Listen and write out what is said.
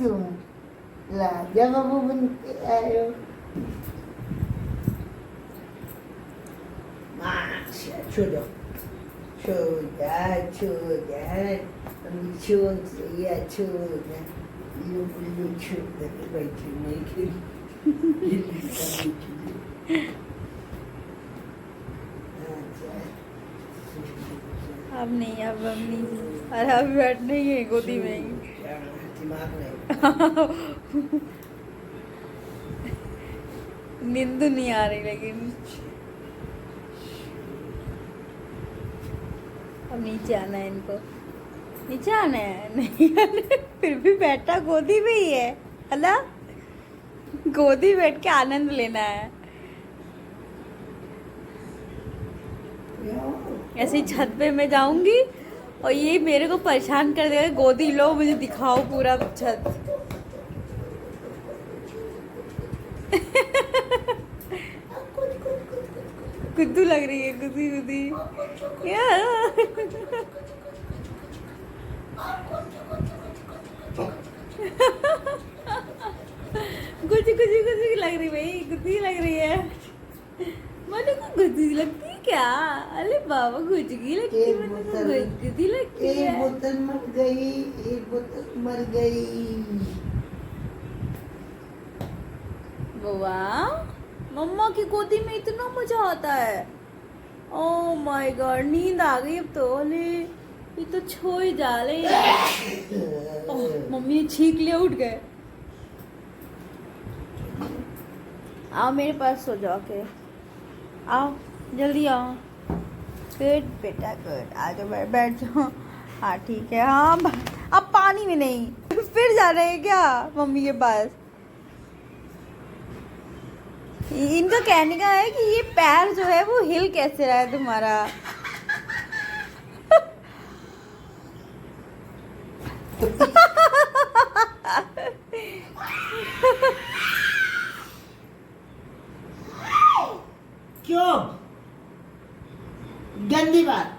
तुम राजा बाबू बन के आए हो। माशा छो दो, छो जा अभी छो या छो जा ये बुल्लू छो करके बैठी नहीं खेली अब नहीं, अब नहीं, अरे अभी बैठने ही है गोदी में ही। दिमाग नहीं नींद नहीं आ रही लेकिन अब नीचे आना है इनको, नीचे आना है नहीं आना है। फिर भी बैठा गोदी में ही है ना, गोदी बैठ के आनंद लेना है। ऐसे ही छत पे मैं जाऊंगी और ये मेरे को परेशान कर देगा, गोदी लो मुझे दिखाओ पूरा छत। गुद्दू लग रही है, गुद्दी गुद्दी गुद्दी गुद्दी गुद्दी लग रही भाई, गुद्दी लग रही है। मैंने को गुद्दी लगती है क्या? अरे बाबा गुजगी लगती है, मैंने को गुद्दी लगती है। एक बोतल मर गई, एक बोतल मर गई। वाह, मम्मा की गोदी में इतना मजा आता है। ओह माय गॉड, नींद आ गई अब तो। अरे ये तो छो ही जा रहे। ओह मम्मी ने छींक लिया, उठ गए। आओ मेरे पास सो जाओ के, आओ जल्दी आओ। गुड बेटा गुड, आ जाओ बैठ जाओ। हाँ ठीक है, हाँ अब पानी में नहीं। फिर जा रहे हैं क्या मम्मी के पास? इनका कहने का है कि ये पैर जो है वो हिल कैसे रहा है तुम्हारा। क्यों? गंदी बात।